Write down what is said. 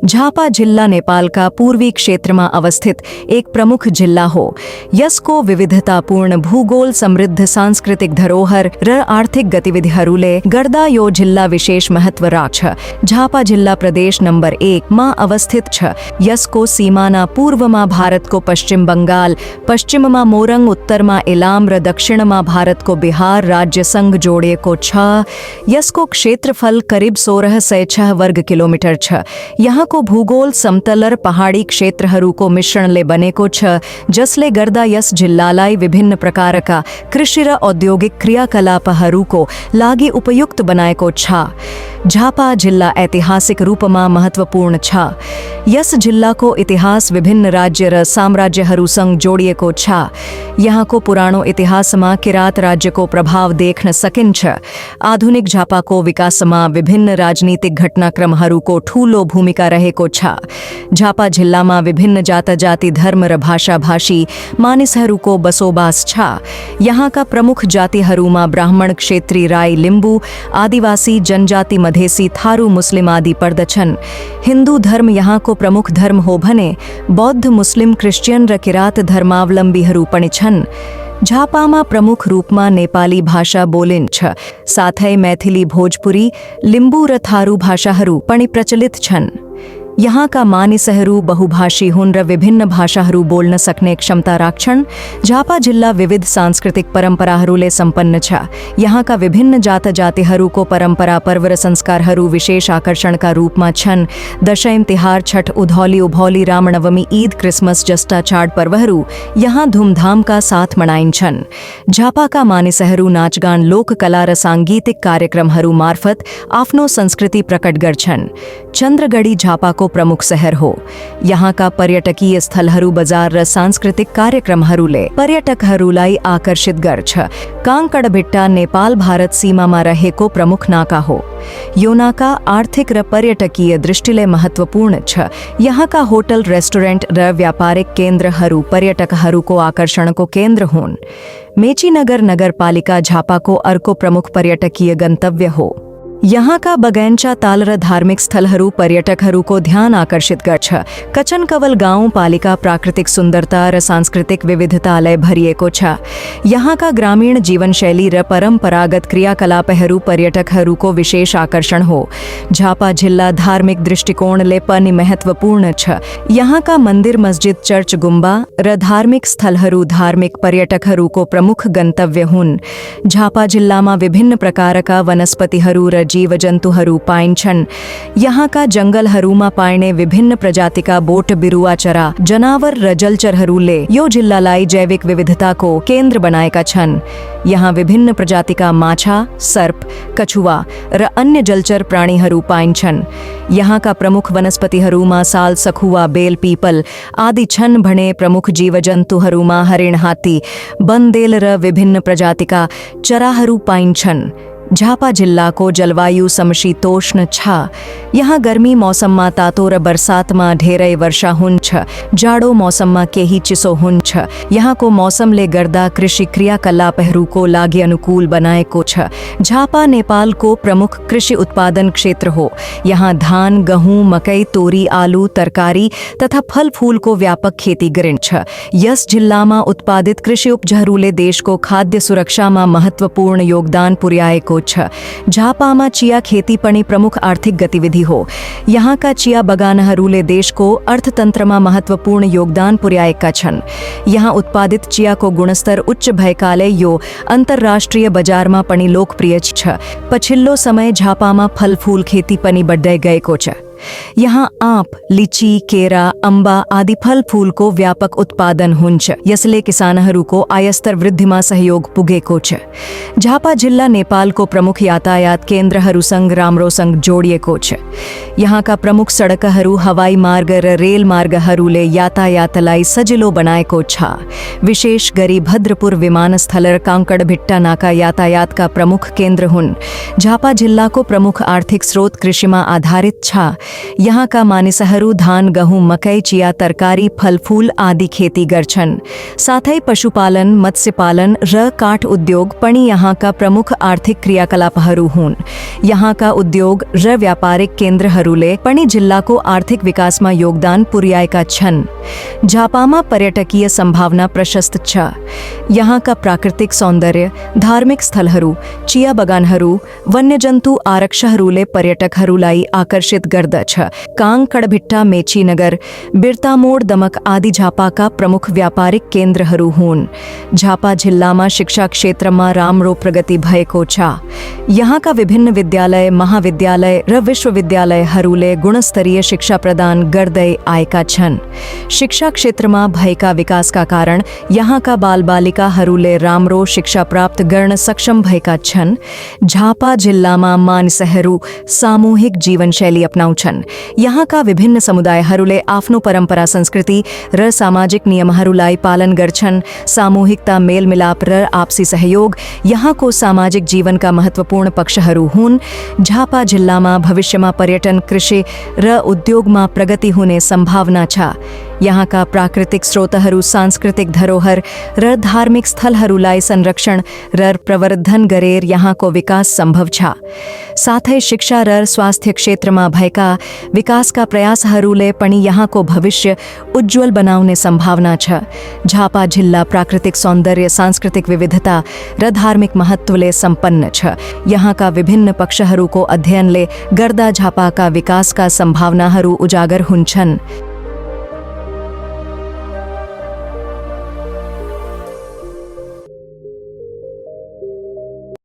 झापा जिल्ला नेपाल का पूर्वी क्षेत्र में अवस्थित एक प्रमुख जिल्ला हो। यसको विविधतापूर्ण भूगोल, समृद्ध सांस्कृतिक धरोहर र आर्थिक गतिविधिहरूले गर्दा यो जिल्ला विशेष महत्व राख्छ। झापा जिल्ला प्रदेश नंबर 1 मा अवस्थित छ। यसको सिमाना पूर्वमा भारतको पश्चिम बंगाल, पश्चिममा मोरङ, उत्तरमा इलाम र दक्षिणमा भारतको बिहार राज्यसँग जोडिएको छ। यसको क्षेत्रफल करिब 1606 वर्ग किलोमिटर छ। यहाँको भूगोल समतल र पहाडी क्षेत्रहरूको मिश्रणले बनेको छ, जसले गर्दा यस जिल्लालाई विभिन्न प्रकारका कृषि र औद्योगिक क्रियाकलापहरूको लागि उपयुक्त बनाएको छ। झापा जिल्ला ऐतिहासिक रूपमा महत्त्वपूर्ण छ। यस जिल्लाको इतिहास विभिन्न राज्य र साम्राज्यहरूसँग जोडिएको छ। यहाँको पुरानो इतिहासमा किरात राज्यको प्रभाव देख्न सकिन्छ। आधुनिक झापाको विकासमा विभिन्न राजनीतिक घटनाक्रमहरूको ठूलो भूमिका रहेको छ। झापा जिल्लामा विभिन्न जात-जाति, धर्म र भाषा-भाषी मानिसहरूको बसोबास छ। यहाँका प्रमुख जातिहरूमा ब्राह्मण, क्षेत्री, राई, लिम्बू, आदिवासी जनजाति, मधेसी, थारू, मुस्लिम आदि पर्दछन्। हिन्दू धर्म यहाँको प्रमुख धर्म हो भने बौद्ध, मुस्लिम, क्रिश्चियन र किरात धर्मावलम्बीहरू पनि छन्। झापामा प्रमुख रूपमा नेपाली भाषा बोलिन्छ, साथै मैथिली, भोजपुरी, लिम्बू र थारू भाषाहरू पनि प्रचलित छन्। यहाँका मानिसहरू बहुभाषी हुन् र विभिन्न भाषाहरू बोल्न सक्ने क्षमता राख्छन्। झापा जिल्ला विविध सांस्कृतिक परम्पराहरूले सम्पन्न छ। यहाँका विभिन्न जात-जातिहरूको परम्परा, पर्व र संस्कारहरू विशेष आकर्षणका रूपमा छन्। दशैं, तिहार, छठ, उधौली, उभौली, रामनवमी, ईद, क्रिसमस जस्ता चाड पर्वहरू यहाँ धुमधामका साथ मनाइन्छन्। झापाका मानिसहरू नाचगान, लोककला र सांगीतिक कार्यक्रमहरू मार्फत आफ्नो संस्कृति प्रकट गर्छन्। चन्द्रगढी झापाको प्रमुख शहर हो। यहाँका पर्यटकीय स्थलहरू, बजार र सांस्कृतिक कार्यक्रमहरूले पर्यटकहरूलाई आकर्षित गर्छ। काङ्कडभिट्टा नेपाल भारत सीमामा रहेको प्रमुख नाका हो। यो नाका आर्थिक र पर्यटकीय दृष्टिले महत्त्वपूर्ण छ। यहाँका होटल, रेस्टुरेन्ट र व्यापारिक केन्द्रहरू पर्यटकहरूको आकर्षणको केन्द्र हुन्। मेचीनगर नगरपालिका झापाको अर्को प्रमुख पर्यटकीय गन्तव्य हो। यहाँका बगैंचा, ताल र धार्मिक स्थलहरू पर्यटकहरूको ध्यान आकर्षित गर्छ। कचनकवल गाउँपालिका प्राकृतिक सुन्दरता र सांस्कृतिक विविधताले भरिएको छ। यहाँका ग्रामीण जीवनशैली र परम्परागत क्रियाकलापहरू पर्यटकहरूको विशेष आकर्षण हो। झापा जिल्ला धार्मिक दृष्टिकोणले पनि महत्त्वपूर्ण छ। यहाँका मन्दिर, मस्जिद, चर्च, गुम्बा र धार्मिक स्थलहरू धार्मिक पर्यटकहरूको प्रमुख गन्तव्य हुन्। झापा जिल्लामा विभिन्न प्रकारका वनस्पतिहरू र जीवजन्तुहरू पाइन्छन्। यहाँका जंगलहरूमा पाइने विभिन्न प्रजातिका बोट बिरुवा, चरा, जनावर र जलचरहरूले यो जिल्लालाई जैविक विविधताको केन्द्र बनाएका छन्। यहाँ विभिन्न प्रजातिका माछा, सर्प, कछुवा र अन्य जलचर प्राणीहरू पाइन्छन्। यहाँका प्रमुख वनस्पतिहरूमा साल, सखुवा, बेल, पीपल आदि छन् भने प्रमुख जीवजन्तुहरूमा हरिण, हात्ती, बनदेल र विभिन्न प्रजातिका चराहरू पाइन्छन्। झापा जिल्लाको जलवायु समशीतोष्ण छ। यहाँ गर्मी मौसममा तातो र बरसातमा ढेरै वर्षा हुन्छ। जाडो मौसममा केही चिसो हुन्छ। यहाँको मौसमले गर्दा कृषि क्रियाकलापहरूको लागि अनुकूल बनाएको छ। झापा नेपालको प्रमुख कृषि उत्पादन क्षेत्र हो। यहाँ धान, गहुँ, मकै, तोरी, आलु, तरकारी तथा फलफूलको व्यापक खेती गरिन्छ। यस जिल्लामा उत्पादित कृषि उपजहरूले देशको खाद्य सुरक्षामा महत्त्वपूर्ण योगदान पुर्याएको छ। झापामा चिया खेती पनि प्रमुख आर्थिक गतिविधि हो। यहाँका चिया बगानहरूले देशको अर्थतन्त्रमा महत्त्वपूर्ण योगदान पुर्याएका छन्। यहाँ उत्पादित चियाको गुणस्तर उच्च भएकाले यो अन्तर्राष्ट्रिय बजारमा पनि लोकप्रिय छ। पछिल्लो समय झापामा फलफूल खेती पनि बढ्दै गएको छ। यहाँ आँप, लिची, केरा, अम्बा आदि फलफूलको व्यापक उत्पादन हुन्छ। यसले किसानहरूको आयस्तर वृद्धिमा सहयोग पुगेको छ। झापा जिल्ला नेपालको प्रमुख यातायात केन्द्रहरूसँग राम्रोसँग जोडिएको छ। यहाँका प्रमुख सडकहरू, हवाई मार्ग र रेल मार्गहरूले यातायातलाई सजिलो बनाएको छ। विशेष गरी भद्रपुर विमानस्थल र काङ्कडभिट्टा नाका यातायातका प्रमुख केन्द्र हुन्। झापा जिल्लाको प्रमुख आर्थिक स्रोत कृषिमा आधारित छ। यहाँका मानिसहरू धान गहुँ मकै चिया तरकारी फलफूल आदि खेती गर्छन्। साथै पशुपालन मत्स्यपालन र काठ उद्योग पनि यहाँका प्रमुख आर्थिक क्रियाकलापहरू हुन्। यहाँका उद्योग र व्यापारिक केन्द्रहरूले पनि जिल्लाको आर्थिक विकासमा योगदान पुर्याएका छन्। झापामा पर्यटकीय सम्भावना प्रशस्त छ। यहाँका प्राकृतिक सौन्दर्य धार्मिक स्थलहरू चिया बगानहरू वन्यजन्तु आरक्षहरूले पर्यटकहरूलाई आकर्षित गर्दछ। काङ कडभिट्टा मेची नगर बिर्तामोड दमक आदि झापाका प्रमुख व्यापारिक केन्द्रहरू हुन्। झापा जिल्लामा शिक्षा क्षेत्रमा राम्रो प्रगति भएको छ। यहाँका विभिन्न विद्यालय महाविद्यालय र विश्वविद्यालयहरूले गुणस्तरीय शिक्षा प्रदान गर्दै आएका छन्। शिक्षा क्षेत्रमा भएका विकासका कारण यहाँका बालबालिकाहरूले राम्रो शिक्षा प्राप्त गर्न सक्षम भएका छन्। झापा जिल्लामा मानिसहरू सामूहिक जीवनशैली अपनाउँछन्। यहाँका विभिन्न समुदायहरूले आफ्नो परम्परा संस्कृति र सामाजिक नियमहरूलाई पालन गर्छन्। सामूहिकता मेलमिलाप र आपसी सहयोग यहाँको सामाजिक जीवनका महत्त्वपूर्ण पक्षहरू हुन्। झापा जिल्लामा भविष्यमा पर्यटन कृषि र उद्योगमा प्रगति हुने सम्भावना छ। यहाँका प्राकृतिक स्रोतहरू सांस्कृतिक धरोहर र धार्मिक स्थलहरूलाई संरक्षण र प्रवर्धन गरेर यहाँको विकास सम्भव छ। साथै शिक्षा र स्वास्थ्य क्षेत्रमा भएका विकासका प्रयासहरूले पनि यहाँको भविष्य उज्जवल बनाउने सम्भावना छ। झापा जिल्ला प्राकृतिक सौन्दर्य सांस्कृतिक विविधता र धार्मिक महत्त्वले सम्पन्न छ। यहाँका विभिन्न पक्षहरूको अध्ययनले गर्दा झापाका विकासका सम्भावनाहरू उजागर हुन्छन्।